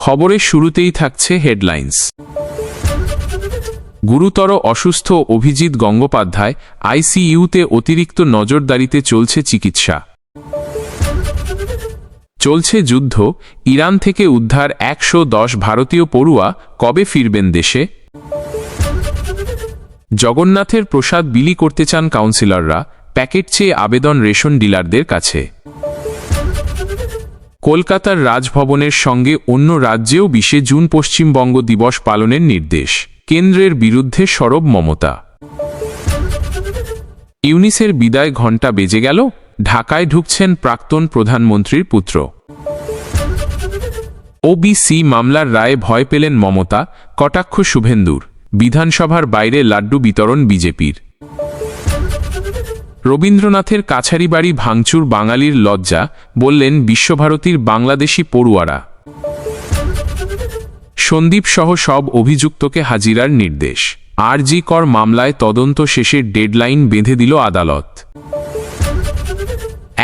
খবরের শুরুতেই থাকছে হেডলাইন্স। গুরুতর অসুস্থ অভিজিৎ গঙ্গোপাধ্যায়, আইসিইউতে অতিরিক্ত নজরদারিতে চলছে চিকিৎসা। চলছে যুদ্ধ, ইরান থেকে উদ্ধার 110 ভারতীয় পড়ুয়া, কবে ফিরবেন দেশে? জগন্নাথের প্রসাদ বিলি করতে চান কাউন্সিলররা, প্যাকেট চেয়ে আবেদন রেশন ডিলারদের কাছে। কলকাতার রাজভবনের সঙ্গে অন্য রাজ্যেও 20 জুন পশ্চিমবঙ্গ দিবস পালনের নির্দেশ, কেন্দ্রের বিরুদ্ধে সরব মমতা। ইউনিসের বিদায় ঘণ্টা বেজে গেল, ঢাকায় ঢুকছেন প্রাক্তন প্রধানমন্ত্রীর পুত্র। ওবিসি মামলার রায়ে ভয় পেলেন মমতা, কটাক্ষ শুভেন্দুর। বিধানসভার বাইরে লাড্ডু বিতরণ বিজেপির। রবীন্দ্রনাথের কাছারি বাড়ি ভাঙচুর বাঙালির লজ্জা, বললেন বিশ্বভারতীর বাংলাদেশি পড়ুয়ারা। সন্দীপ সহ সব অভিযুক্তকে হাজিরার নির্দেশ। আরজি কর মামলায় তদন্ত শেষের ডেডলাইন বেঁধে দিল আদালত।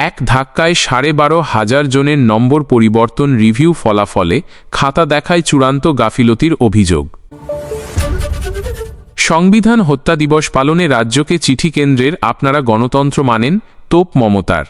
এক ধাক্কায় 12,500 জনের নম্বর পরিবর্তন রিভিউ ফলাফলে খাতা দেখায় চূড়ান্ত গাফিলতির অভিযোগ। সংবিধান হত্যা দিবস পালনে রাজ্যকে চিঠি কেন্দ্রের, আপনারা গণতন্ত্র মানেন, তোপ মমতার।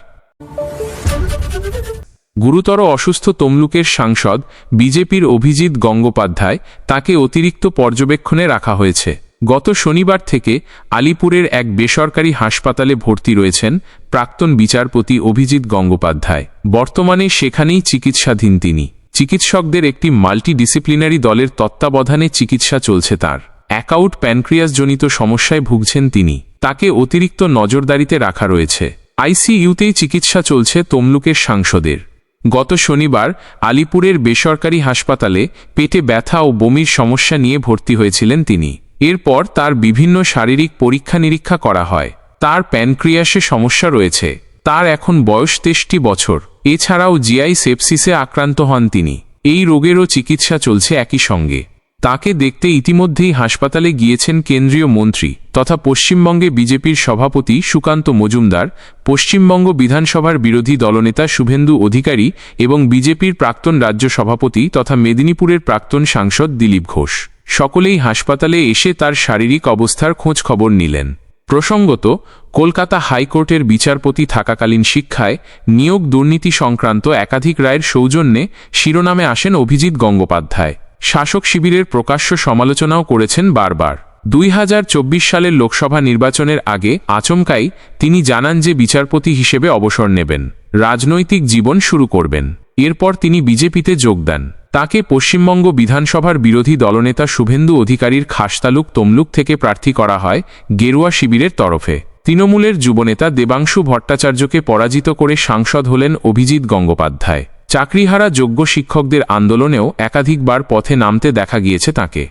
গুরুতর অসুস্থ তমলুকের সাংসদ বিজেপির অভিজিৎ গঙ্গোপাধ্যায়, তাকে অতিরিক্ত পর্যবেক্ষণে রাখা হয়েছে। গত শনিবার থেকে আলিপুরের এক বেসরকারি হাসপাতালে ভর্তি রয়েছেন প্রাক্তন বিচারপতি অভিজিৎ গঙ্গোপাধ্যায়। বর্তমানে সেখানেই চিকিৎসাধীন তিনি। চিকিৎসকদের একটি মাল্টিডিসিপ্লিনারি দলের তত্ত্বাবধানে চিকিৎসা চলছে তাঁর। অ্যাকাউট প্যানক্রিয়াসজনিত সমস্যায় ভুগছেন তিনি। তাকে অতিরিক্ত নজরদারিতে রাখা রয়েছে। আইসিইউতেই চিকিৎসা চলছে তমলুকের সাংসদের। গত শনিবার আলিপুরের বেসরকারি হাসপাতালে পেটে ব্যথা ও বমির সমস্যা নিয়ে ভর্তি হয়েছিলেন তিনি। এরপর তার বিভিন্ন শারীরিক পরীক্ষা নিরীক্ষা করা হয়। তার প্যানক্রিয়াসে সমস্যা রয়েছে। তার এখন বয়স 63 বছর। এছাড়াও জিআই সেপসিসে আক্রান্ত হন তিনি। এই রোগেরও চিকিৎসা চলছে একই সঙ্গে। তাকে দেখতে ইতিমধ্যেই হাসপাতালে গিয়েছেন কেন্দ্রীয় মন্ত্রী তথা পশ্চিমবঙ্গে বিজেপির সভাপতি সুকান্ত মজুমদার, পশ্চিমবঙ্গ বিধানসভার বিরোধী দলনেতা শুভেন্দু অধিকারী এবং বিজেপির প্রাক্তন রাজ্য সভাপতি তথা মেদিনীপুরের প্রাক্তন সাংসদ দিলীপ ঘোষ। সকলেই হাসপাতালে এসে তার শারীরিক অবস্থার খোঁজ খবর নিলেন। প্রসঙ্গত, কলকাতা হাইকোর্টের বিচারপতি থাকাকালীন শিক্ষায় নিয়োগ দুর্নীতি সংক্রান্ত একাধিক রায়ের সৌজন্যে শিরোনামে আসেন অভিজিৎ গঙ্গোপাধ্যায়। শাসক শিবিরের প্রকাশ্য সমালোচনাও করেছেন বারবার। 2024 সালের লোকসভা নির্বাচনের আগে আচমকাই তিনি জানান যে বিচারপতি হিসেবে অবসর নেবেন, রাজনৈতিক জীবন শুরু করবেন। এরপর তিনি বিজেপিতে যোগ দেন। তাকে পশ্চিমবঙ্গ বিধানসভার বিরোধী দলনেতা শুভেন্দু অধিকারীর খাসতালুক তমলুক থেকে প্রার্থী করা হয় গেরুয়া শিবিরের তরফে। তৃণমূলের যুবনেতা দেবাংশু ভট্টাচার্যকে পরাজিত করে সাংসদ হলেন অভিজিৎ গঙ্গোপাধ্যায়। চাকরিহারা যোগ্য শিক্ষকদের আন্দোলনেও একাধিকবার পথে নামতে দেখা গিয়েছে তাকে।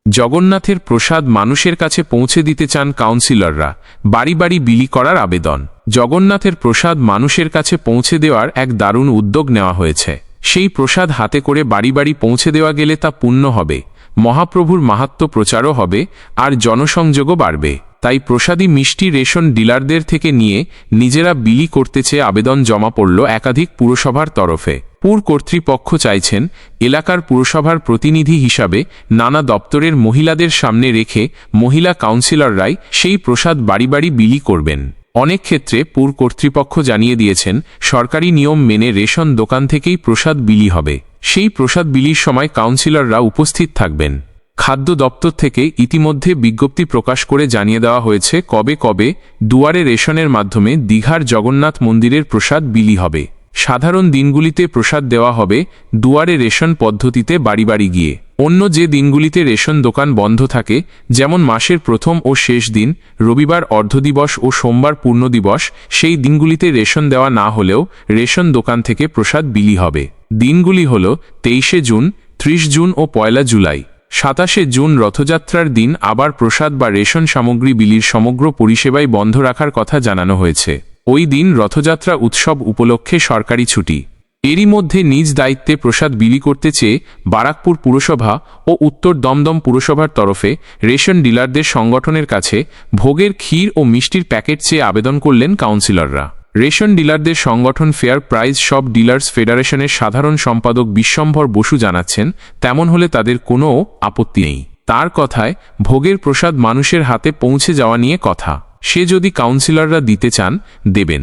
জগন্নাথের প্রসাদ মানুষের কাছে পৌঁছে দিতে চান কাউন্সিলররা, বাড়ি বাড়ি বিলি করার আবেদন। জগন্নাথের প্রসাদ মানুষের কাছে পৌঁছে দেওয়ার এক দারুণ উদ্যোগ নেওয়া হয়েছে। সেই প্রসাদ হাতে করে বাড়ি বাড়ি পৌঁছে দেওয়া গেলে তা পুণ্য হবে, মহাপ্রভুর মাহাত্ম্য প্রচারও হবে, আর জনসংযোগও বাড়বে। তাই প্রসাদী মিষ্টি রেশন ডিলারদের থেকে নিয়ে নিজেরা বিলি করতে চেয়ে আবেদন জমা পড়ল একাধিক পুরসভার তরফে। পুর কর্তৃপক্ষ চাইছেন এলাকার পুরসভার প্রতিনিধি হিসাবে নানা দপ্তরের মহিলাদের সামনে রেখে মহিলা কাউন্সিলররাই সেই প্রসাদ বাড়ি বাড়ি বিলি করবেন। অনেক ক্ষেত্রে পুর কর্তৃপক্ষ জানিয়ে দিয়েছেন সরকারি নিয়ম মেনে রেশন দোকান থেকেই প্রসাদ বিলি হবে। সেই প্রসাদ বিলির সময় কাউন্সিলররা উপস্থিত থাকবেন। খাদ্য দপ্তর থেকে ইতিমধ্যে বিজ্ঞপ্তি প্রকাশ করে জানিয়ে দেওয়া হয়েছে কবে কবে দুয়ারে রেশনের মাধ্যমে দীঘার জগন্নাথ মন্দিরের প্রসাদ বিলি হবে। সাধারণ দিনগুলিতে প্রসাদ দেওয়া হবে দুয়ারে রেশন পদ্ধতিতে বাড়ি বাড়ি গিয়ে। অন্য যে দিনগুলিতে রেশন দোকান বন্ধ থাকে, যেমন মাসের প্রথম ও শেষ দিন, রবিবার অর্ধদিবস ও সোমবার পূর্ণ দিবস, সেই দিনগুলিতে রেশন দেওয়া না হলেও রেশন দোকান থেকে প্রসাদ বিলি হবে। দিনগুলি হল 23 জুন, 30 জুন ও 1 জুলাই। 27 জুন রথযাত্রার দিন আবার প্রসাদ বা রেশন সামগ্রী বিলির সমগ্র পরিষেবাই বন্ধ রাখার কথা জানানো হয়েছে। ওই দিন রথযাত্রা উৎসব উপলক্ষে সরকারি ছুটি। এরই মধ্যে নিজ দায়িত্বে প্রসাদ বিলি করতে চেয়ে বারাকপুর পুরসভা ও উত্তর দমদম পুরসভার তরফে রেশন ডিলারদের সংগঠনের কাছে ভোগের ক্ষীর ও মিষ্টির প্যাকেট চেয়ে আবেদন করলেন কাউন্সিলররা। রেশন ডিলারদের সংগঠন ফেয়ার প্রাইস শপ ডিলার্স ফেডারেশনের সাধারণ সম্পাদক বিশ্বম্ভর বসু জানাচ্ছেন, তেমন হলে তাদের কোনো আপত্তি নেই। তার কথায়, ভোগের প্রসাদ মানুষের হাতে পৌঁছে যাওয়া নিয়ে কথা। সে যদি কাউন্সিলররা দিতে চান, দেবেন।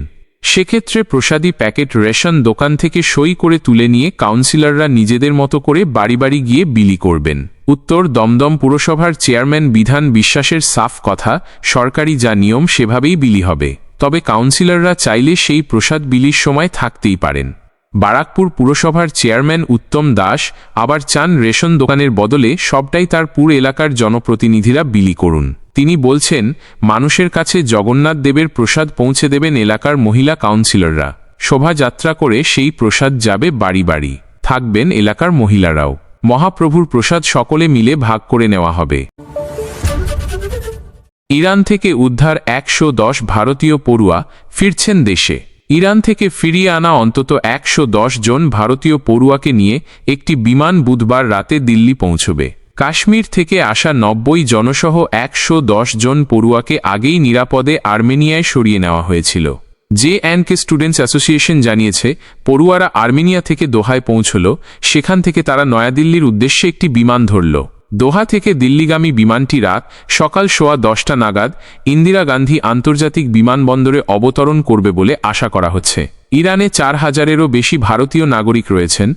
সেক্ষেত্রে প্রসাদী প্যাকেট রেশন দোকান থেকে সই করে তুলে নিয়ে কাউন্সিলররা নিজেদের মতো করে বাড়ি বাড়ি গিয়ে বিলি করবেন। উত্তর দমদম পুরসভার চেয়ারম্যান বিধান বিশ্বাসের সাফ কথা, সরকারি যা নিয়ম সেভাবেই বিলি হবে। তবে কাউন্সিলররা চাইলে সেই প্রসাদ বিলির সময় থাকতেই পারেন। বারাকপুর পুরসভার চেয়ারম্যান উত্তম দাস আবার চান রেশন দোকানের বদলে সবটাই তার পুর এলাকার জনপ্রতিনিধিরা বিলি করুন। তিনি বলছেন, মানুষের কাছে জগন্নাথ দেবের প্রসাদ পৌঁছে দেবেন এলাকার মহিলা কাউন্সিলররা। শোভাযাত্রা করে সেই প্রসাদ যাবে বাড়ি বাড়ি, থাকবেন এলাকার মহিলারাও। মহাপ্রভুর প্রসাদ সকলে মিলে ভাগ করে নেওয়া হবে। ইরান থেকে উদ্ধার 110 ভারতীয় পড়ুয়া, ফিরছেন দেশে। ইরান থেকে ফিরিয়ে আনা অন্তত 110 জন ভারতীয় পড়ুয়াকে নিয়ে একটি বিমান বুধবার রাতে দিল্লি পৌঁছবে। কাশ্মীর থেকে আসা 90 জনসহ 110 জন পড়ুয়াকে আগেই নিরাপদে আর্মেনিয়ায় সরিয়ে নেওয়া হয়েছিল। জে&কে স্টুডেন্টস অ্যাসোসিয়েশন জানিয়েছে, পড়ুয়ারা আর্মেনিয়া থেকে দোহায় পৌঁছল। সেখান থেকে তারা নয়াদিল্লির উদ্দেশ্যে একটি বিমান ধরল। দোহা থেকে দিল্লিগামী বিমানটি রাত সকাল 10:15 নাগাদ ইন্দিরা গান্ধী আন্তর্জাতিক বিমানবন্দরে অবতরণ করবে বলে আশা করা হচ্ছে। ইরানে 4000-এরও বেশি ভারতীয় নাগরিক রয়েছেন,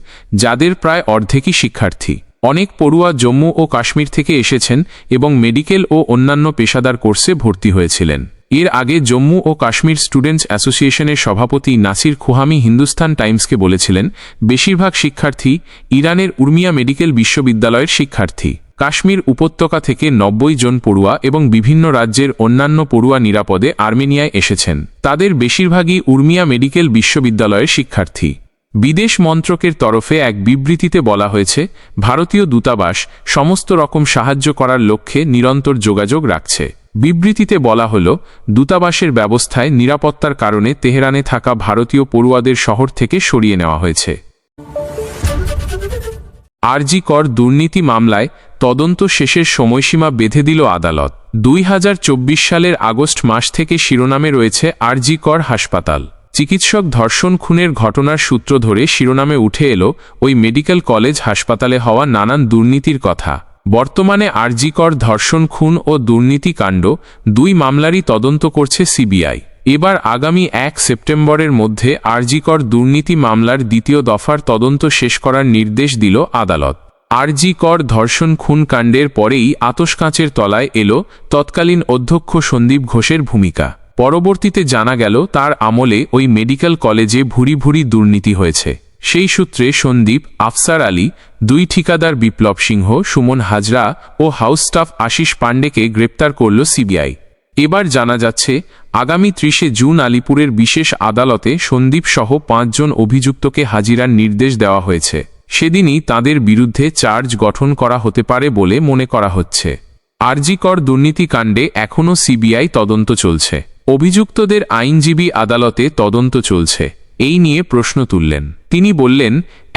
যাদের প্রায় অর্ধেকই শিক্ষার্থী। অনেক পড়ুয়া জম্মু ও কাশ্মীর থেকে এসেছেন এবং মেডিকেল ও অন্যান্য পেশাদার কোর্সে ভর্তি হয়েছিলেন। এর আগে জম্মু ও কাশ্মীর স্টুডেন্টস অ্যাসোসিয়েশনের সভাপতি নাসির খুহামি হিন্দুস্তান টাইমসকে বলেছিলেন, বেশিরভাগ শিক্ষার্থী ইরানের উর্মিয়া মেডিকেল বিশ্ববিদ্যালয়ের শিক্ষার্থী। কাশ্মীর উপত্যকা থেকে 90 জন পড়ুয়া এবং বিভিন্ন রাজ্যের অন্যান্য পড়ুয়া নিরাপদে আর্মেনিয়ায় এসেছেন। তাদের বেশিরভাগই উর্মিয়া মেডিকেল বিশ্ববিদ্যালয়ের শিক্ষার্থী। বিদেশ মন্ত্রকের তরফে এক বিবৃতিতে বলা হয়েছে, ভারতীয় দূতাবাস সমস্ত রকম সাহায্য করার লক্ষ্যে নিরন্তর যোগাযোগ রাখছে। বিবৃতিতে বলা হল, দূতাবাসের ব্যবস্থায় নিরাপত্তার কারণে তেহরানে থাকা ভারতীয় পড়ুয়াদের শহর থেকে সরিয়ে নেওয়া হয়েছে। আরজি কর দুর্নীতি মামলায় তদন্ত শেষের সময়সীমা বেঁধে দিল আদালত। 2024 সালের আগস্ট মাস থেকে শিরোনামে রয়েছে আরজি কর হাসপাতাল। চিকিৎসক ধর্ষণ খুনের ঘটনার সূত্র ধরে শিরোনামে উঠে এলো ওই মেডিকেল কলেজ হাসপাতালে হওয়া নানান দুর্নীতির কথা। বর্তমানে আরজি কর ধর্ষণ খুন ও দুর্নীতি কাণ্ড 2 মামলারই তদন্ত করছে সিবিআই। এবার আগামী 1 সেপ্টেম্বরের মধ্যে আরজি কর দুর্নীতি মামলার দ্বিতীয় দফার তদন্ত শেষ করার নির্দেশ দিল আদালত। আরজি কর ধর্ষণ খুন কাণ্ডের পরেই আতশকাঁচের তলায় এলো তৎকালীন অধ্যক্ষ সন্দীপ ঘোষের ভূমিকা। পরবর্তীতে জানা গেল তার আমলে ওই মেডিকেল কলেজে ভুরি ভুরি দুর্নীতি হয়েছে। সেই সূত্রে সন্দীপ, আফসার আলী, 2 ঠিকাদার বিপ্লব সিংহ, সুমন হাজরা ও হাউস স্টাফ আশিস পাণ্ডেকে গ্রেপ্তার করল সিবিআই। এবার জানা যাচ্ছে, আগামী 30 জুন আলিপুরের বিশেষ আদালতে সন্দীপ সহ 5 জন অভিযুক্তকে হাজিরার নির্দেশ দেওয়া হয়েছে। সেদিনই তাদের বিরুদ্ধে চার্জ গঠন করা হতে পারে বলে মনে করা হচ্ছে। আরজি কর দুর্নীতি কাণ্ডে এখনও সিবিআই তদন্ত চলছে। অভিযুক্তদের আইনজীবী আদালতে তদন্ত চলছে, এই নিয়ে প্রশ্ন তুললেন। তিনি বললেন,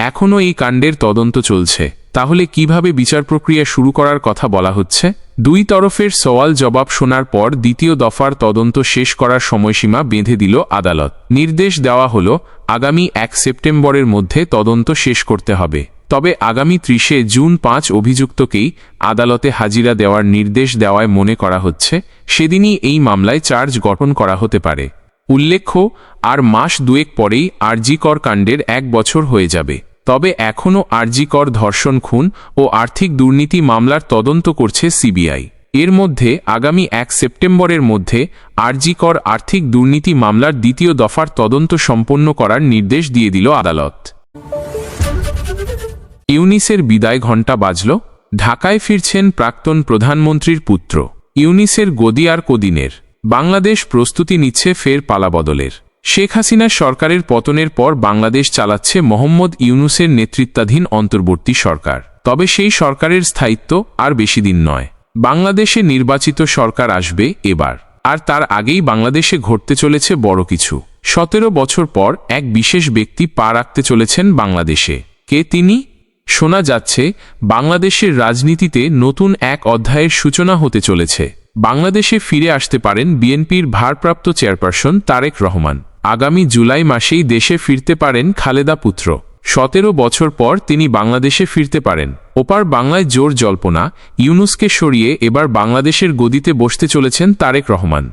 এখনও এই কাণ্ডের তদন্ত চলছে, তাহলে কিভাবে বিচার প্রক্রিয়া শুরু করার কথা বলা হচ্ছে? 2 তরফের সওয়াল জবাব শোনার পর দ্বিতীয় দফার তদন্ত শেষ করার সময়সীমা বেঁধে দিল আদালত। নির্দেশ দেওয়া হল, আগামী 1 সেপ্টেম্বরের মধ্যে তদন্ত শেষ করতে হবে। তবে আগামী 30 জুন 5 অভিযুক্তকেই আদালতে হাজিরা দেওয়ার নির্দেশ দেওয়ায় মনে করা হচ্ছে সেদিনই এই মামলায় চার্জ গঠন করা হতে পারে। উল্লেখ্য, আর মাস 2 পরেই আরজি কর কাণ্ডের 1 বছর হয়ে যাবে। তবে এখনও আরজি কর ধর্ষণ খুন ও আর্থিক দুর্নীতি মামলার তদন্ত করছে সিবিআই। এর মধ্যে আগামী 1 সেপ্টেম্বরের মধ্যে আরজি কর আর্থিক দুর্নীতি মামলার দ্বিতীয় দফার তদন্ত সম্পন্ন করার নির্দেশ দিয়ে দিল আদালত। ইউনিসের বিদায় ঘণ্টা বাজল। ঢাকায় ফিরছেন প্রাক্তন প্রধানমন্ত্রীর পুত্র। ইউনিসের গদি আর কদিনের। বাংলাদেশ প্রস্তুতি নিচ্ছে ফের পালাবদলের। শেখ হাসিনার সরকারের পতনের পর বাংলাদেশ চালাচ্ছে মোহাম্মদ ইউনূসের নেতৃত্বাধীন অন্তর্বর্তী সরকার। তবে সেই সরকারের স্থায়িত্ব আর বেশি দিন নয়। বাংলাদেশে নির্বাচিত সরকার আসবে এবার, আর তার আগেই বাংলাদেশে ঘটতে চলেছে বড় কিছু। 17 বছর পর এক বিশেষ ব্যক্তি পা রাখতে চলেছেন বাংলাদেশে। কে তিনি? শোনা যাচ্ছে বাংলাদেশের রাজনীতিতে নতুন এক অধ্যায়ের সূচনা হতে চলেছে। বাংলাদেশে ফিরে আসতে পারেন বিএনপির ভারপ্রাপ্ত চেয়ারপারসন তারেক রহমান। আগামী জুলাই মাসেই দেশে ফিরতে পারেন খালেদা পুত্র। 17 বছর পর তিনি বাংলাদেশে ফিরতে পারেন। ওপার বাংলায় জোর জল্পনা, ইউনূসকে সরিয়ে এবার বাংলাদেশের গদিতে বসতে চলেছেন তারেক রহমান।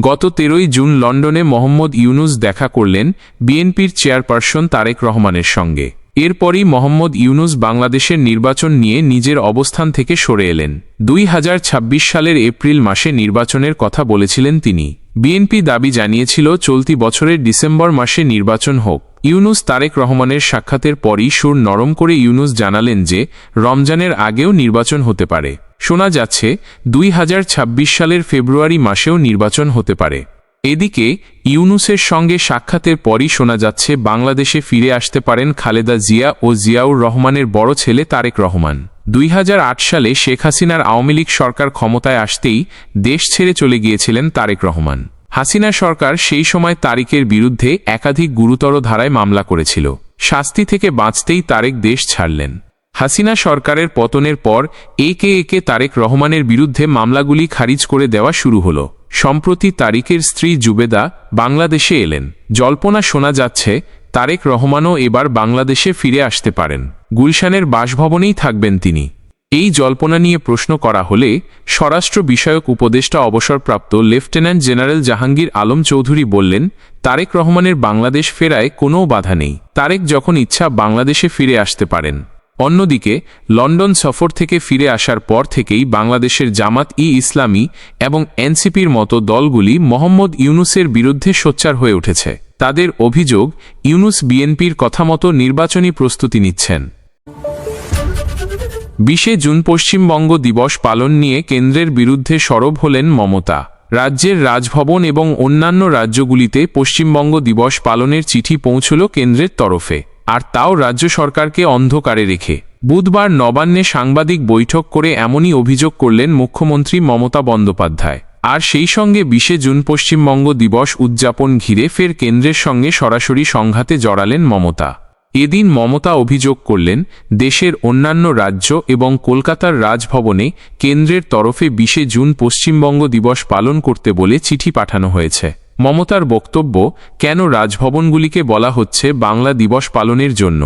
গত 13 জুন লন্ডনে মোহাম্মদ ইউনূস দেখা করলেন বিএনপির চেয়ারপারসন তারেক রহমানের সঙ্গে। এরপরই মোহাম্মদ ইউনূস বাংলাদেশের নির্বাচন নিয়ে নিজের অবস্থান থেকে সরে এলেন। 2026 সালের এপ্রিল মাসে নির্বাচনের কথা বলেছিলেন তিনি। বিএনপি দাবি জানিয়েছিল চলতি বছরের ডিসেম্বর মাসে নির্বাচন হোক। ইউনূস তারেক রহমানের সাক্ষাতের পরই সুর নরম করে ইউনূস জানালেন যে রমজানের আগেও নির্বাচন হতে পারে। শোনা যাচ্ছে 2026 সালের ফেব্রুয়ারি মাসেও নির্বাচন হতে পারে। এদিকে ইউনূসের সঙ্গে সাক্ষাতের পরই শোনা যাচ্ছে বাংলাদেশে ফিরে আসতে পারেন খালেদা জিয়া ও জিয়াউর রহমানের বড় ছেলে তারেক রহমান। 2008 সালে শেখ হাসিনার আওয়ামী লীগ সরকার ক্ষমতায় আসতেই দেশ ছেড়ে চলে গিয়েছিলেন তারেক রহমান। হাসিনা সরকার সেই সময় তারেকের বিরুদ্ধে একাধিক গুরুতর ধারায় মামলা করেছিল। শাস্তি থেকে বাঁচতেই তারেক দেশ ছাড়লেন। হাসিনা সরকারের পতনের পর একে একে তারেক রহমানের বিরুদ্ধে মামলাগুলি খারিজ করে দেওয়া শুরু হলো। সম্প্রতি তারেকের স্ত্রী জুবেদা বাংলাদেশে এলেন। জল্পনা শোনা যাচ্ছে তারেক রহমানও এবার বাংলাদেশে ফিরে আসতে পারেন। গুলশানের বাসভবনেই থাকবেন তিনি। এই জল্পনা নিয়ে প্রশ্ন করা হলে স্বরাষ্ট্র বিষয়ক উপদেষ্টা অবসরপ্রাপ্ত লেফটেন্যান্ট জেনারেল জাহাঙ্গীর আলম চৌধুরী বললেন, তারেক রহমানের বাংলাদেশ ফেরায় কোনো বাধা নেই। তারেক যখন ইচ্ছা বাংলাদেশে ফিরে আসতে পারেন। অন্যদিকে লন্ডন সফর থেকে ফিরে আসার পর থেকেই বাংলাদেশের জামাত-ই-ইসলামী এবং এনসিপির মতো দলগুলি মোহাম্মদ ইউনূসের বিরুদ্ধে সোচ্চার হয়ে উঠেছে। তাদের অভিযোগ, ইউনূস বিএনপির কথামতো নির্বাচনী প্রস্তুতি নিচ্ছেন। 20 জুন পশ্চিমবঙ্গ দিবস পালন নিয়ে কেন্দ্রের বিরুদ্ধে সরব হলেন মমতা। রাজ্যের রাজভবন এবং অন্যান্য রাজ্যগুলিতে পশ্চিমবঙ্গ দিবস পালনের চিঠি পৌঁছল কেন্দ্রের তরফে, আর তাও রাজ্য সরকারকে অন্ধকারে রেখে। বুধবার নবান্নে সাংবাদিক বৈঠক করে এমনই অভিযোগ করলেন মুখ্যমন্ত্রী মমতা বন্দ্যোপাধ্যায়। আর সেই সঙ্গে 20 জুন পশ্চিমবঙ্গ দিবস উদযাপন ঘিরে ফের কেন্দ্রের সঙ্গে সরাসরি সংঘাতে জড়ালেন মমতা। এদিন মমতা অভিযোগ করলেন, দেশের অন্যান্য রাজ্য এবং কলকাতার রাজভবনে কেন্দ্রের তরফে 20 জুন পশ্চিমবঙ্গ দিবস পালন করতে বলে চিঠি পাঠানো হয়েছে। মমতার বক্তব্য, কেন রাজভবনগুলিকে বলা হচ্ছে বাংলা দিবস পালনের জন্য?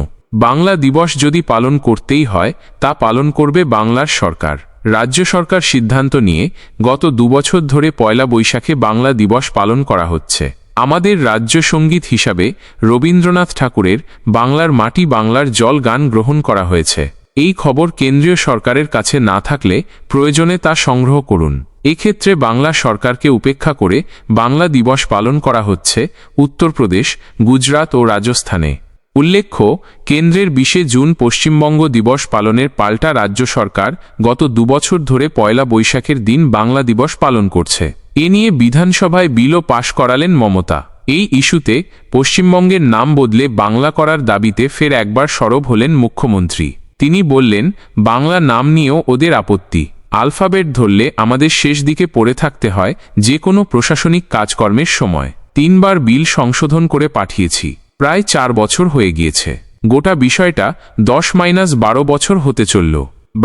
বাংলা দিবস যদি পালন করতেই হয় তা পালন করবে বাংলার সরকার। রাজ্য সরকার সিদ্ধান্ত নিয়ে গত 2 বছর ধরে পয়লা বৈশাখে বাংলা দিবস পালন করা হচ্ছে। আমাদের রাজ্য সঙ্গীত হিসাবে রবীন্দ্রনাথ ঠাকুরের বাংলার মাটি বাংলার জল গান গ্রহণ করা হয়েছে। এই খবর কেন্দ্রীয় সরকারের কাছে না থাকলে প্রয়োজনে তা সংগ্রহ করুন। এক্ষেত্রে বাংলা সরকারকে উপেক্ষা করে বাংলা দিবস পালন করা হচ্ছে উত্তরপ্রদেশ, গুজরাট ও রাজস্থানে। উল্লেখ্য, কেন্দ্রের 20 জুন পশ্চিমবঙ্গ দিবস পালনের পাল্টা রাজ্য সরকার গত 2 বছর ধরে পয়লা বৈশাখের দিন বাংলা দিবস পালন করছে। এ নিয়ে বিধানসভায় বিলও পাশ করালেন মমতা। এই ইস্যুতে পশ্চিমবঙ্গের নাম বদলে বাংলা করার দাবিতে ফের একবার সরব হলেন মুখ্যমন্ত্রী। তিনি বললেন, বাংলা নাম নিয়েও ওদের আপত্তি। আলফাবেট ধরলে আমাদের শেষ দিকে পড়ে থাকতে হয় যে কোনো প্রশাসনিক কাজকর্মের সময়। 3 বার বিল সংশোধন করে পাঠিয়েছি। প্রায় 4 বছর হয়ে গিয়েছে। গোটা বিষয়টা 10-12 বছর হতে চলল।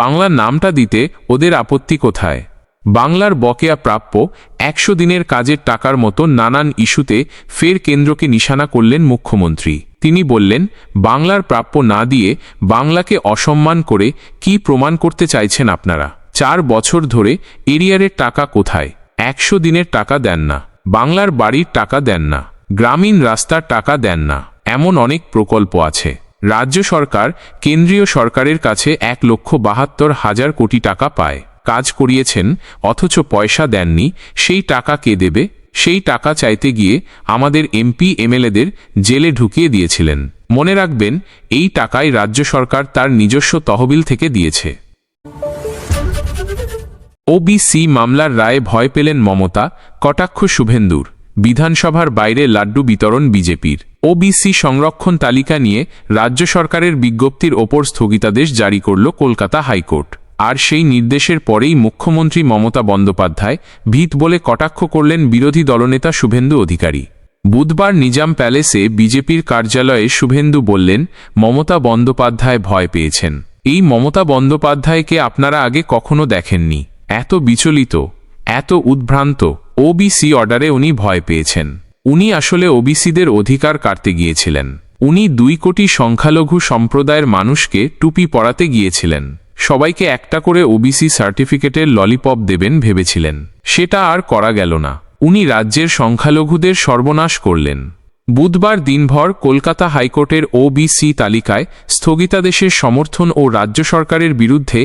বাংলা নামটা দিতে ওদের আপত্তি কোথায়? বাংলার বকেয়া প্রাপ্য 100 দিনের কাজের টাকার মতো নানান ইস্যুতে ফের কেন্দ্রকে নিশানা করলেন মুখ্যমন্ত্রী। তিনি বললেন, বাংলার প্রাপ্য না দিয়ে বাংলাকে অসম্মান করে কি প্রমাণ করতে চাইছেন আপনারা? 4 বছর ধরে এরিয়ারের টাকা কোথায়? 100 দিনের টাকা দেন না, বাংলার বাড়ির টাকা দেন না, গ্রামীণ রাস্তার টাকা দেন না। এমন অনেক প্রকল্প আছে। রাজ্য সরকার কেন্দ্রীয় সরকারের কাছে 1,72,000 কোটি টাকা পায়। কাজ করিয়েছেন, অথচ পয়সা দেননি। সেই টাকা কে দেবে? সেই টাকা চাইতে গিয়ে আমাদের এমপি এমএলএদের জেলে ঢুকিয়ে দিয়েছিলেন। মনে রাখবেন, এই টাকাই রাজ্য সরকার তার নিজস্ব তহবিল থেকে দিয়েছে। ওবিসি মামলার রায়ে ভয় পেলেন মমতা, কটাক্ষ শুভেন্দুর। বিধানসভার বাইরে লাড্ডু বিতরণ বিজেপির। ওবিসি সংরক্ষণ তালিকা নিয়ে রাজ্য সরকারের বিজ্ঞপ্তির ওপর স্থগিতাদেশ জারি করল কলকাতা হাইকোর্ট। আর সেই নির্দেশের পরেই মুখ্যমন্ত্রী মমতা বন্দ্যোপাধ্যায় ভিত বলে কটাক্ষ করলেন বিরোধী দলনেতা শুভেন্দু অধিকারী। বুধবার নিজাম প্যালেসে বিজেপির কার্যালয়ে শুভেন্দু বললেন, মমতা বন্দ্যোপাধ্যায় ভয় পেয়েছেন। এই মমতা বন্দ্যোপাধ্যায়কে আপনারা আগে কখনো দেখেননি। এত বিচলিত, এত উদ্ভ্রান্ত। ওবিসি অর্ডারে উনি ভয় পেয়েছেন। উনি আসলে ওবিসিদের অধিকার কাটতে গিয়েছিলেন। উনি 2 কোটি সংখ্যালঘু সম্প্রদায়ের মানুষকে টুপি পরাতে গিয়েছিলেন। সবাইকে একটা করে ওবিসি সার্টিফিকেটের ললিপপ দেবেন ভেবেছিলেন। সেটা আর করা গেল না। উনি রাজ্যের সংখ্যালঘুদের সর্বনাশ করলেন। বুধবার দিনভর কলকাতা হাইকোর্টের ওবিসি তালিকায় স্থগিতাদেশের সমর্থন ও রাজ্য সরকারের বিরুদ্ধে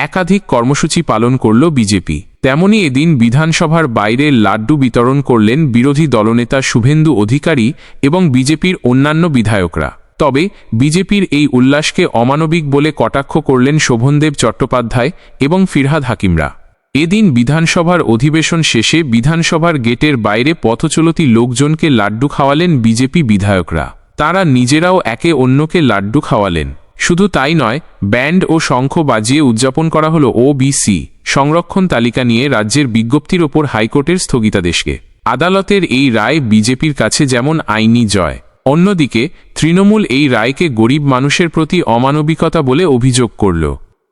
একাধিক কর্মসূচি পালন করল বিজেপি। তেমনি এদিন বিধানসভার বাইরে লাড্ডু বিতরণ করলেন বিরোধী দলনেতা শুভেন্দু অধিকারী এবং বিজেপির অন্যান্য বিধায়করা। তবে বিজেপির এই উল্লাসকে অমানবিক বলে কটাক্ষ করলেন শোভনদেব চট্টোপাধ্যায় এবং ফিরহাদ হাকিমরা। এদিন বিধানসভার অধিবেশন শেষে বিধানসভার গেটের বাইরে পথচলতি লোকজনকে লাড্ডু খাওয়ালেন বিজেপি বিধায়করা। তারা নিজেরাও একে অন্যকে লাড্ডু খাওয়ালেন। শুধু তাই নয়, ব্যান্ড ও শঙ্খ বাজিয়ে উদযাপন করা হল ওবিসি সংরক্ষণ তালিকা নিয়ে রাজ্যের বিজ্ঞপ্তির ওপর হাইকোর্টের স্থগিতাদেশকে। আদালতের এই রায় বিজেপির কাছে যেমন আইনি জয়, অন্যদিকে তৃণমূল এই রায়কে গরিব মানুষের প্রতি অমানবিকতা বলে অভিযোগ করল।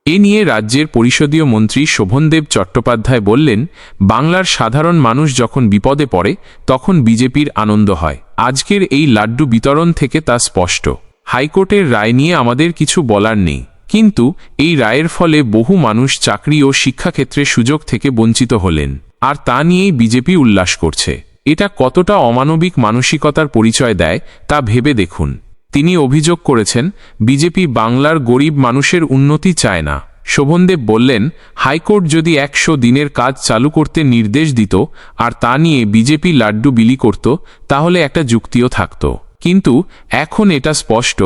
এ নিয়ে রাজ্যের পরিষদীয় মন্ত্রী শোভনদেব চট্টোপাধ্যায় বললেন, বাংলার সাধারণ মানুষ যখন বিপদে পড়ে তখন বিজেপির আনন্দ হয়। আজকের এই লাড্ডু বিতরণ থেকে তা স্পষ্ট। হাইকোর্টের রায় নিয়ে আমাদের কিছু বলার নেই, কিন্তু এই রায়ের ফলে বহু মানুষ চাকরি ও শিক্ষাক্ষেত্রে সুযোগ থেকে বঞ্চিত হলেন, আর তা নিয়েই বিজেপি উল্লাস করছে। এটা কতটা অমানবিক মানসিকতার পরিচয় দেয় তা ভেবে দেখুন। তিনি অভিযোগ করেছেন, বিজেপি বাংলার গরিব মানুষের উন্নতি চায় না। শোভনদেব বললেন, হাইকোর্ট যদি 100 দিনের কাজ চালু করতে নির্দেশ দিত আর তা নিয়ে বিজেপি লাড্ডু বিলি করত, তাহলে একটা যুক্তিও থাকত। কিন্তু এখন এটা স্পষ্ট,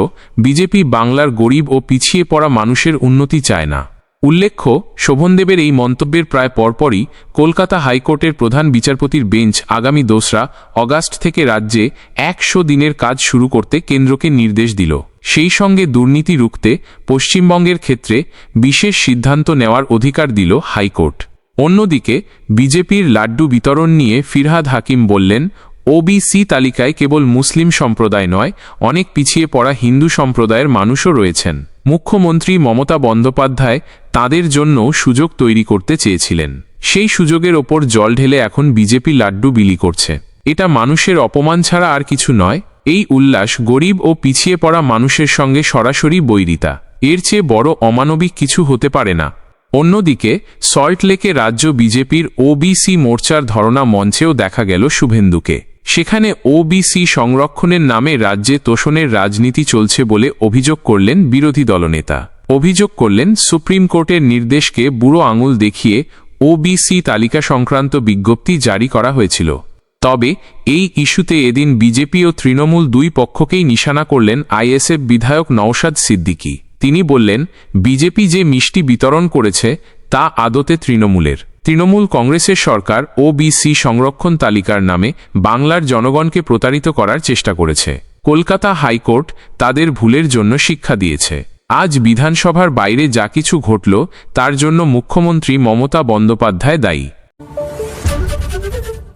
বিজেপি বাংলার গরিব ও পিছিয়ে পড়া মানুষের উন্নতি চায় না। উল্লেখ্য, শোভনদেবের এই মন্তব্যের প্রায় পরপরই কলকাতা হাইকোর্টের প্রধান বিচারপতির বেঞ্চ আগামী 2রা অগাস্ট থেকে রাজ্যে 100 দিনের কাজ শুরু করতে কেন্দ্রকে নির্দেশ দিল। সেই সঙ্গে দুর্নীতি রুখতে পশ্চিমবঙ্গের ক্ষেত্রে বিশেষ সিদ্ধান্ত নেওয়ার অধিকার দিল হাইকোর্ট। অন্যদিকে বিজেপির লাড্ডু বিতরণ নিয়ে ফিরহাদ হাকিম বললেন, ওবিসি তালিকায় কেবল মুসলিম সম্প্রদায় নয়, অনেক পিছিয়ে পড়া হিন্দু সম্প্রদায়ের মানুষও রয়েছেন। মুখ্যমন্ত্রী মমতা বন্দ্যোপাধ্যায় তাদের জন্য সুযোগ তৈরি করতে চেয়েছিলেন। সেই সুযোগের ওপর জল ঢেলে এখন বিজেপি লাড্ডু বিলি করছে। এটা মানুষের অপমান ছাড়া আর কিছু নয়। এই উল্লাস গরিব ও পিছিয়ে পড়া মানুষের সঙ্গে সরাসরি বৈরিতা। এর চেয়ে বড় অমানবিক কিছু হতে পারে না। অন্যদিকে সল্টলেকে রাজ্য বিজেপির ওবিসি মোর্চার ধর্ণা মঞ্চেও দেখা গেল শুভেন্দুকে। সেখানে ওবিসি সংরক্ষণের নামে রাজ্যে তোষণের রাজনীতি চলছে বলে অভিযোগ করলেন বিরোধী দলনেতা। অভিযোগ করলেন, সুপ্রিম কোর্টের নির্দেশকে বুড়ো আঙুল দেখিয়ে ওবিসি তালিকা সংক্রান্ত বিজ্ঞপ্তি জারি করা হয়েছিল। তবে এই ইস্যুতে এদিন বিজেপি ও তৃণমূল 2 পক্ষকেই নিশানা করলেন আইএসএফ বিধায়ক নওশাদ সিদ্দিকী। তিনি বললেন, বিজেপি যে মিষ্টি বিতরণ করেছে তা আদতে তৃণমূলের। তৃণমূল কংগ্রেসের সরকার ওবিসি সংরক্ষণ তালিকার নামে বাংলার জনগণকে প্রতারিত করার চেষ্টা করেছে। কলকাতা হাইকোর্ট তাদের ভুলের জন্য শিক্ষা দিয়েছে। আজ বিধানসভার বাইরে যা কিছু ঘটল তার জন্য মুখ্যমন্ত্রী মমতা বন্দ্যোপাধ্যায় দায়ী।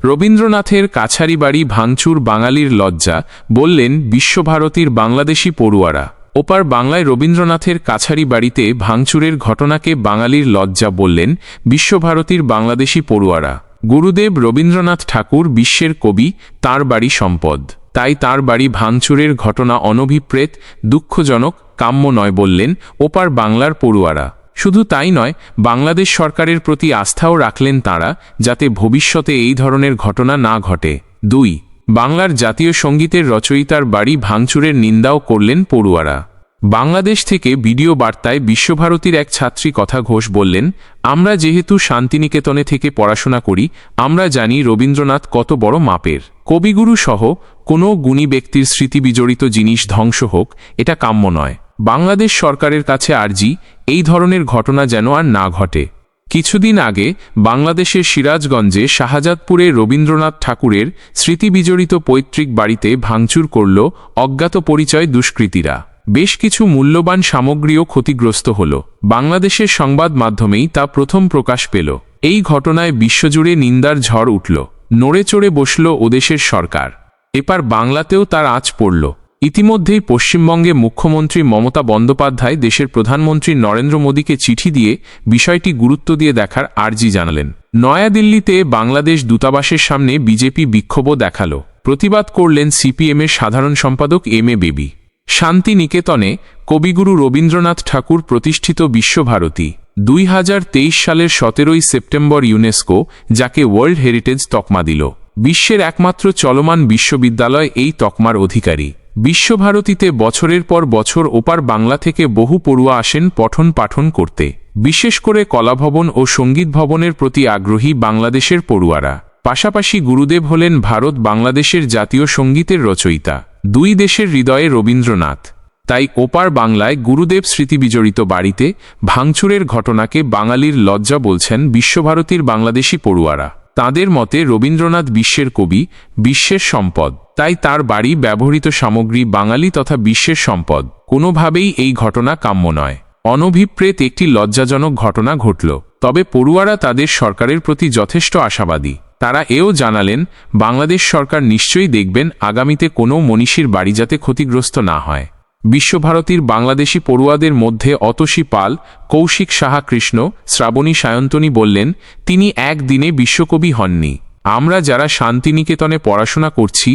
রবীন্দ্রনাথের কাছারি বাড়ি ভাঙচুর বাঙালির লজ্জা, বললেন বিশ্বভারতীর বাংলাদেশি পড়ুয়ারা। ওপার বাংলায় রবীন্দ্রনাথের কাছারি বাড়িতে ভাঙচুরের ঘটনাকে বাঙালির লজ্জা বললেন বিশ্বভারতীর বাংলাদেশি পড়ুয়ারা। গুরুদেব রবীন্দ্রনাথ ঠাকুর বিশ্বের কবি, তাঁর বাড়ি সম্পদ। তাই তাঁর বাড়ি ভাঙচুরের ঘটনা অনভিপ্রেত, দুঃখজনক, কাম্য নয় বললেন ওপার বাংলার পড়ুয়ারা। শুধু তাই নয়, বাংলাদেশ সরকারের প্রতি আস্থাও রাখলেন তাঁরা, যাতে ভবিষ্যতে এই ধরনের ঘটনা না ঘটে। 2. বাংলার জাতীয় সঙ্গীতের রচয়িতার বাড়ি ভাঙচুরের নিন্দাও করলেন পড়ুয়ারা। বাংলাদেশ থেকে ভিডিও বার্তায় বিশ্বভারতীর এক ছাত্রী কথা ঘোষ বললেন, আমরা যেহেতু শান্তিনিকেতনে থেকে পড়াশোনা করি, আমরা জানি রবীন্দ্রনাথ কত বড় মাপের কবিগুরু সহ কোনো গুণী ব্যক্তির স্মৃতি বিজড়িত জিনিস ধ্বংস হোক, এটা কাম্য নয়। বাংলাদেশ সরকারের কাছে আর্জি, এই ধরনের ঘটনা যেন আর না ঘটে। কিছুদিন আগে বাংলাদেশের সিরাজগঞ্জে শাহজাদপুরে রবীন্দ্রনাথ ঠাকুরের স্মৃতিবিজড়িত পৈতৃক বাড়িতে ভাঙচুর করল অজ্ঞাত পরিচয় দুষ্কৃতীরা। বেশ কিছু মূল্যবান সামগ্রীও ক্ষতিগ্রস্ত হল। বাংলাদেশের সংবাদ মাধ্যমেই তা প্রথম প্রকাশ পেল। এই ঘটনায় বিশ্বজুড়ে নিন্দার ঝড় উঠল। নড়ে চড়ে বসল ওদেশের সরকার। এবার বাংলাতেও তার আঁচ পড়ল। ইতিমধ্যেই পশ্চিমবঙ্গে মুখ্যমন্ত্রী মমতা বন্দ্যোপাধ্যায় দেশের প্রধানমন্ত্রী নরেন্দ্র মোদীকে চিঠি দিয়ে বিষয়টি গুরুত্ব দিয়ে দেখার আর্জি জানালেন। নয়াদিল্লিতে বাংলাদেশ দূতাবাসের সামনে বিজেপি বিক্ষোভও দেখালো। প্রতিবাদ করলেন সিপিএমের সাধারণ সম্পাদক এম এ বেবি। শান্তিনিকেতনে কবিগুরু রবীন্দ্রনাথ ঠাকুর প্রতিষ্ঠিত বিশ্বভারতী 2023 সালের 17 সেপ্টেম্বর ইউনেস্কো যাকে ওয়ার্ল্ড হেরিটেজ তকমা দিল। বিশ্বের একমাত্র চলমান বিশ্ববিদ্যালয় এই তকমার অধিকারী। বিশ্বভারতীতে বছরের পর বছর ওপার বাংলা থেকে বহু পড়ুয়া আসেন পঠন পাঠন করতে। বিশেষ করে কলাভবন ও সঙ্গীত ভবনের প্রতি আগ্রহী বাংলাদেশের পড়ুয়ারা। পাশাপাশি গুরুদেব হলেন ভারত বাংলাদেশের জাতীয় সঙ্গীতের রচয়িতা। দুই দেশের হৃদয়ে রবীন্দ্রনাথ। তাই ওপার বাংলায় গুরুদেব স্মৃতিবিজড়িত বাড়িতে ভাঙচুরের ঘটনাকে বাঙালির লজ্জা বলছেন বিশ্বভারতীর বাংলাদেশি পড়ুয়ারা। তাঁদের মতে রবীন্দ্রনাথ বিশ্বের কবি, বিশ্বের সম্পদ। তাই তার বাড়ি ব্যবহৃত সামগ্রী বাঙালি তথা বিশ্বের সম্পদ। কোনোভাবেই এই ঘটনা কাম্য নয়। অনভিপ্রেত একটি লজ্জাজনক ঘটনা ঘটল। তবে পড়ুয়ারা তাদের সরকারের প্রতি যথেষ্ট আশাবাদী। তারা এও জানালেন বাংলাদেশ সরকার নিশ্চয়ই দেখবেন আগামীতে কোনো মনীষীর বাড়ি যাতে ক্ষতিগ্রস্ত না হয়। বিশ্বভারতীর বাংলাদেশি পড়ুয়াদের মধ্যে অতসী পাল, কৌশিক সাহা কৃষ্ণ, শ্রাবণী সায়ন্তনী বললেন, তিনি একদিনে বিশ্বকবি হননি। আমরা যারা শান্তিনিকেতনে পড়াশোনা করছি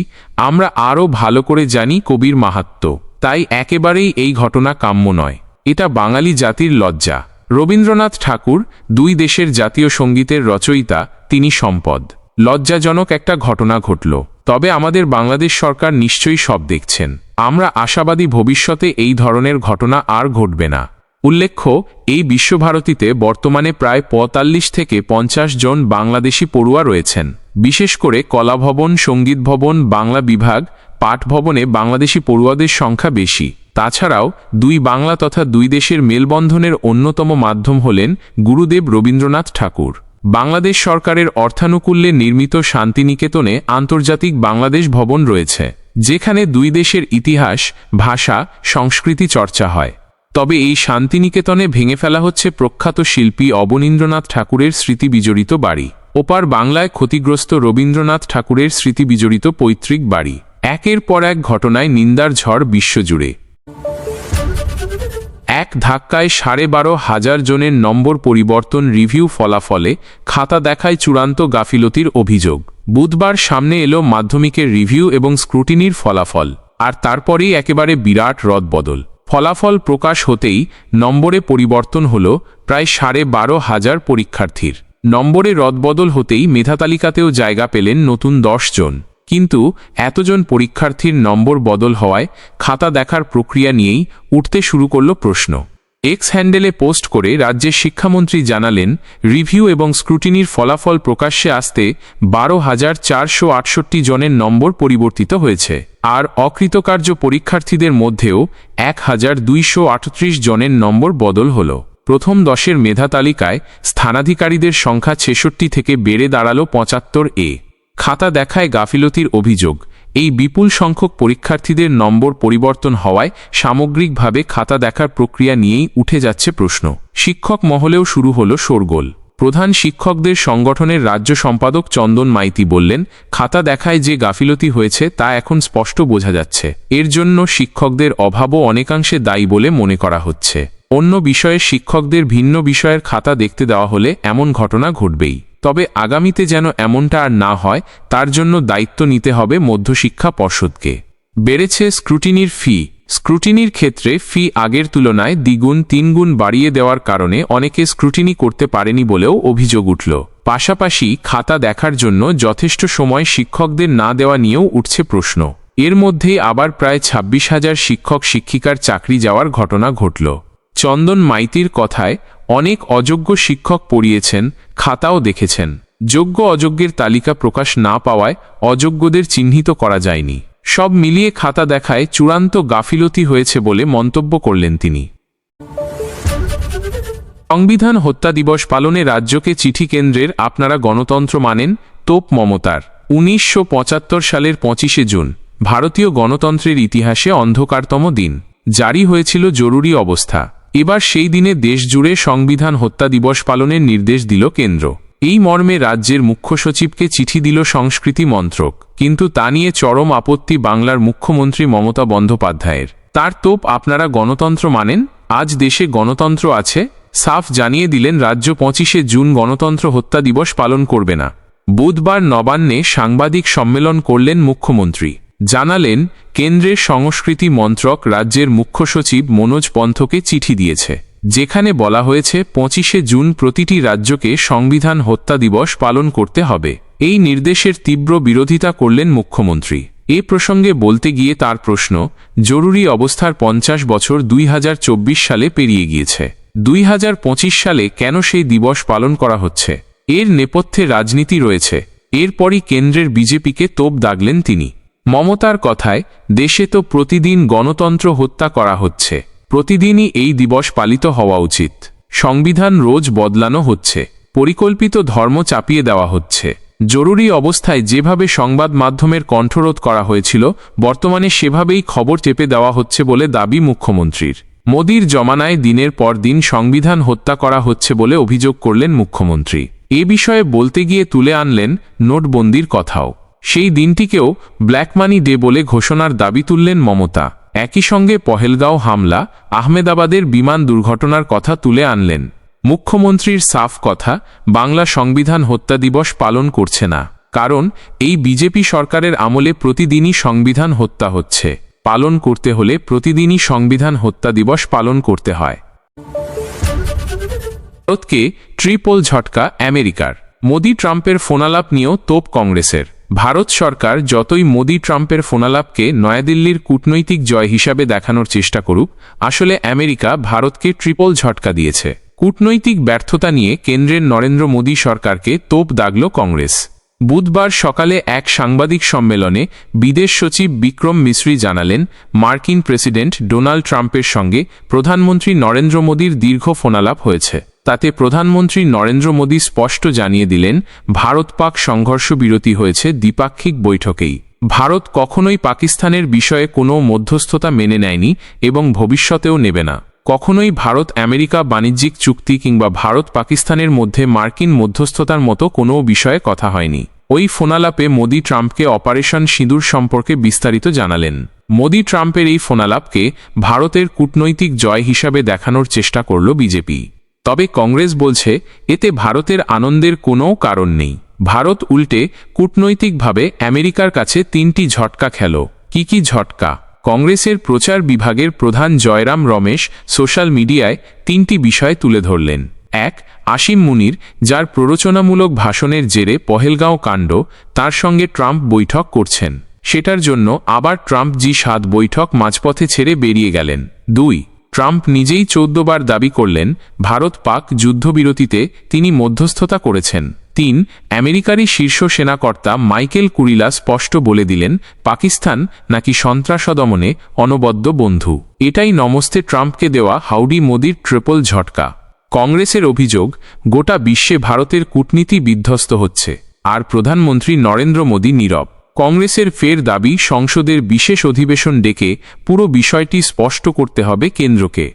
আমরা আরও ভালো করে জানি কবির মাহাত্ম্য। তাই একেবারেই এই ঘটনা কাম্য নয়। এটা বাঙালি জাতির লজ্জা। রবীন্দ্রনাথ ঠাকুর দুই দেশের জাতীয় সঙ্গীতের রচয়িতা, তিনি সম্পদ। লজ্জাজনক একটা ঘটনা ঘটল। তবে আমাদের বাংলাদেশ সরকার নিশ্চয়ই সব দেখছেন। আমরা আশাবাদী ভবিষ্যতে এই ধরনের ঘটনা আর ঘটবে না। উল্লেখ্য, এই বিশ্বভারতীতে বর্তমানে প্রায় 45 থেকে 50 জন বাংলাদেশি পড়ুয়া রয়েছেন। বিশেষ করে কলাভবন, সঙ্গীত ভবন, বাংলা বিভাগ, পাঠ ভবনে বাংলাদেশি পড়ুয়াদের সংখ্যা বেশি। তাছাড়াও দুই বাংলা তথা দুই দেশের মেলবন্ধনের অন্যতম মাধ্যম হলেন গুরুদেব রবীন্দ্রনাথ ঠাকুর। বাংলাদেশ সরকারের অর্থানুকূল্যে নির্মিত শান্তিনিকেতনে আন্তর্জাতিক বাংলাদেশ ভবন রয়েছে, যেখানে দুই দেশের ইতিহাস, ভাষা, সংস্কৃতি চর্চা হয়। তবে এই শান্তিনিকেতনে ভেঙে ফেলা হচ্ছে প্রখ্যাত শিল্পী অবনীন্দ্রনাথ ঠাকুরের স্মৃতিবিজড়িত বাড়ি। ওপার বাংলায় ক্ষতিগ্রস্ত রবীন্দ্রনাথ ঠাকুরের স্মৃতিবিজড়িত পৈতৃক বাড়ি। একের পর এক ঘটনায় নিন্দার ঝড় বিশ্বজুড়ে। এক ধাক্কায় 12,500 জনের নম্বর পরিবর্তন রিভিউ ফলাফলে খাতা দেখায় চূড়ান্ত গাফিলতির অভিযোগ। বুধবার সামনে এলো মাধ্যমিকের রিভিউ এবং স্ক্রুটিনির ফলাফল। আর তারপরেই একেবারে বিরাট রদবদল। ফলাফল প্রকাশ হতেই নম্বরে পরিবর্তন হল প্রায় 12,500 পরীক্ষার্থীর। নম্বরে রদবদল হতেই মেধাতালিকাতেও জায়গা পেলেন নতুন 10 জন। কিন্তু এতজন পরীক্ষার্থীর নম্বর বদল হওয়ায় খাতা দেখার প্রক্রিয়া নিয়েই উঠতে শুরু করল প্রশ্ন। এক্স হ্যান্ডেলে পোস্ট করে রাজ্যের শিক্ষামন্ত্রী জানালেন, রিভিউ এবং স্ক্রুটিনির ফলাফল প্রকাশ্যে আসতে 12,468 জনের নম্বর পরিবর্তিত হয়েছে। আর অকৃতকার্য পরীক্ষার্থীদের মধ্যেও 1,238 জনের নম্বর বদল হল। প্রথম 10-এর মেধা তালিকায় স্থানাধিকারীদের সংখ্যা 66 থেকে বেড়ে দাঁড়ালো 75-এ। খাতা দেখায় গাফিলতির অভিযোগ। এই বিপুল সংখ্যক পরীক্ষার্থীদের নম্বর পরিবর্তন হওয়ায় সামগ্রিকভাবে খাতা দেখার প্রক্রিয়া নিয়েই উঠে যাচ্ছে প্রশ্ন। শিক্ষক মহলেও শুরু হলো শোরগোল। প্রধান শিক্ষকদের সংগঠনের রাজ্য সম্পাদক চন্দন মাইতি বললেন, খাতা দেখায় যে গাফিলতি হয়েছে তা এখন স্পষ্ট বোঝা যাচ্ছে। এর জন্য শিক্ষকদের অভাবও অনেকাংশে দায়ী বলে মনে করা হচ্ছে। অন্য বিষয়ের শিক্ষকদের ভিন্ন বিষয়ের খাতা দেখতে দেওয়া হলে এমন ঘটনা ঘটবেই। তবে আগামীতে যেন এমনটা আর না হয় তার জন্য দায়িত্ব নিতে হবে মধ্যশিক্ষা পর্ষদকে। বেড়েছে স্ক্রুটিনির ফি। স্ক্রুটিনির ক্ষেত্রে ফি আগের তুলনায় দ্বিগুণ 3 গুণ বাড়িয়ে দেওয়ার কারণে অনেকে স্ক্রুটিনি করতে পারেনি বলেও অভিযোগ উঠল। পাশাপাশি খাতা দেখার জন্য যথেষ্ট সময় শিক্ষকদের না দেওয়া নিয়েও উঠছে প্রশ্ন। এর মধ্যেই আবার প্রায় 26,000 শিক্ষক শিক্ষিকার চাকরি যাওয়ার ঘটনা ঘটল। চন্দন মাইতির কথায়, অনেক অযোগ্য শিক্ষক পড়িয়েছেন, খাতাও দেখেছেন। যোগ্য অযোগ্যের তালিকা প্রকাশ না পাওয়ায় অযোগ্যদের চিহ্নিত করা যায়নি। সব মিলিয়ে খাতা দেখায় চূড়ান্ত গাফিলতি হয়েছে বলে মন্তব্য করলেন তিনি। সংবিধান হত্যা দিবস পালনে রাজ্যকে চিঠি কেন্দ্রের, আপনারা গণতন্ত্র মানেন? তোপ মমতার। 1975 সালের 25শে জুন ভারতীয় গণতন্ত্রের ইতিহাসে অন্ধকারতম দিন। জারি হয়েছিল জরুরি অবস্থা। এবার সেই দিনে দেশজুড়ে সংবিধান হত্যা দিবস পালনের নির্দেশ দিল কেন্দ্র। এই মর্মে রাজ্যের মুখ্য সচিবকে চিঠি দিল সংস্কৃতি মন্ত্রক। কিন্তু তা নিয়ে চরম আপত্তি বাংলার মুখ্যমন্ত্রী মমতা বন্দ্যোপাধ্যায়ের। তার তোপ, আপনারা গণতন্ত্র মানেন? আজ দেশে গণতন্ত্র আছে। সাফ জানিয়ে দিলেন রাজ্য 25শে জুন গণতন্ত্র হত্যা দিবস পালন করবে না। বুধবার নবান্নে সাংবাদিক সম্মেলন করলেন মুখ্যমন্ত্রী। জানালেন, কেন্দ্রের সংস্কৃতি মন্ত্রক রাজ্যের মুখ্য সচিব মনোজ পন্থকে চিঠি দিয়েছে, যেখানে বলা হয়েছে 25শে জুন প্রতিটি রাজ্যকে সংবিধান হত্যা দিবস পালন করতে হবে। এই নির্দেশের তীব্র বিরোধিতা করলেন মুখ্যমন্ত্রী। এ প্রসঙ্গে বলতে গিয়ে তার প্রশ্ন, জরুরি অবস্থার 50 বছর 2024 সালে পেরিয়ে গিয়েছে। 2025 সালে কেন সেই দিবস পালন করা হচ্ছে? এর নেপথ্যে রাজনীতি রয়েছে। এরপরই কেন্দ্রের বিজেপিকে তোপ দাগলেন তিনি। মমতার কথায়, দেশে তো প্রতিদিন গণতন্ত্র হত্যা করা হচ্ছে, প্রতিদিনই এই দিবস পালিত হওয়া উচিত। সংবিধান রোজ বদলানো হচ্ছে, পরিকল্পিত ধর্ম চাপিয়ে দেওয়া হচ্ছে। জরুরি অবস্থায় যেভাবে সংবাদ মাধ্যমের কণ্ঠরোধ করা হয়েছিল, বর্তমানে সেভাবেই খবর চেপে দেওয়া হচ্ছে বলে দাবি মুখ্যমন্ত্রীর। মোদির জমানায় দিনের পর দিন সংবিধান হত্যা করা হচ্ছে বলে অভিযোগ করলেন মুখ্যমন্ত্রী। এ বিষয়ে বলতে গিয়ে তুলে আনলেন নোটবন্দির কথাও। সেই দিনটিকেও ব্ল্যাক মানি ডে বলে ঘোষণার দাবি তুললেন মমতা। একই সঙ্গে পহেলগাঁও হামলা, আহমেদাবাদের বিমান দুর্ঘটনার কথা তুলে আনলেন। মুখ্যমন্ত্রীর সাফ কথা, বাংলা সংবিধান হত্যা দিবস পালন করছে না, কারণ এই বিজেপি সরকারের আমলে প্রতিদিনই সংবিধান হত্যা হচ্ছে। পালন করতে হলে প্রতিদিনই সংবিধান হত্যা দিবস পালন করতে হয়। ভারতকে ট্রিপল ঝটকা আমেরিকার। মোদি ট্রাম্পের ফোনালাপ নিয়েও তোপ কংগ্রেসের। ভারত সরকার যতই মোদি ট্রাম্পের ফোনালাপকে নয়াদিল্লির কূটনৈতিক জয় হিসাবে দেখানোর চেষ্টা করুক, আসলে আমেরিকা ভারতকে ট্রিপল ঝটকা দিয়েছে। কূটনৈতিক ব্যর্থতা নিয়ে কেন্দ্রের নরেন্দ্র মোদী সরকারকে তোপ দাগল কংগ্রেস। বুধবার সকালে এক সাংবাদিক সম্মেলনে বিদেশ সচিব বিক্রম মিশ্রি জানালেন, মার্কিন প্রেসিডেন্ট ডোনাল্ড ট্রাম্পের সঙ্গে প্রধানমন্ত্রী নরেন্দ্র মোদীর দীর্ঘ ফোনালাপ হয়েছে। তাতে প্রধানমন্ত্রী নরেন্দ্র মোদী স্পষ্ট জানিয়ে দিলেন, ভারত পাক সংঘর্ষ বিরতি হয়েছে দ্বিপাক্ষিক বৈঠকেই। ভারত কখনোই পাকিস্তানের বিষয়ে কোনো মধ্যস্থতা মেনে নেয়নি এবং ভবিষ্যতেও নেবে না। কখনোই ভারত আমেরিকা বাণিজ্যিক চুক্তি কিংবা ভারত পাকিস্তানের মধ্যে মার্কিন মধ্যস্থতার মতো কোনো বিষয়ে কথা হয়নি। ওই ফোনালাপে মোদি ট্রাম্পকে অপারেশন সিঁদুর সম্পর্কে বিস্তারিত জানালেন। মোদি ট্রাম্পের এই ফোনালাপকে ভারতের কূটনৈতিক জয় হিসাবে দেখানোর চেষ্টা করল বিজেপি। তবে কংগ্রেস বলছে, এতে ভারতের আনন্দের কোনো কারণ নেই। ভারত উল্টে কূটনৈতিকভাবে আমেরিকার কাছে 3টি ঝটকা খেল। কি ঝটকা? কংগ্রেসের প্রচার বিভাগের প্রধান জয়রাম রমেশ সোশ্যাল মিডিয়ায় 3টি বিষয় তুলে ধরলেন। 1. আসিম মুনির, যার প্ররোচনামূলক ভাষণের জেরে পহেলগাঁও কাণ্ড, তার সঙ্গে ট্রাম্প বৈঠক করছেন। সেটার জন্য আবার ট্রাম্প জি7 বৈঠক মাঝপথে ছেড়ে বেরিয়ে গেলেন। 2. ট্রাম্প নিজেই 14 বার দাবি করলেন ভারত পাক যুদ্ধবিরতিতে তিনি মধ্যস্থতা করেছেন। 3. আমেরিকারই শীর্ষ সেনাকর্তা মাইকেল কুরিলা স্পষ্ট বলে দিলেন, পাকিস্তান নাকি সন্ত্রাসদমনে অনবদ্য বন্ধু। এটাই নমস্তে ট্রাম্পকে দেওয়া হাউডি মোদির ট্রিপল ঝটকা। কংগ্রেসের অভিযোগ, গোটা বিশ্বে ভারতের কূটনীতি বিধ্বস্ত হচ্ছে, আর প্রধানমন্ত্রী নরেন্দ্র মোদী নীরব। কংগ্রেসের ফের দাবি, সংসদের বিশেষ অধিবেশন ডেকে পুরো বিষয়টি স্পষ্ট করতে হবে কেন্দ্রকে।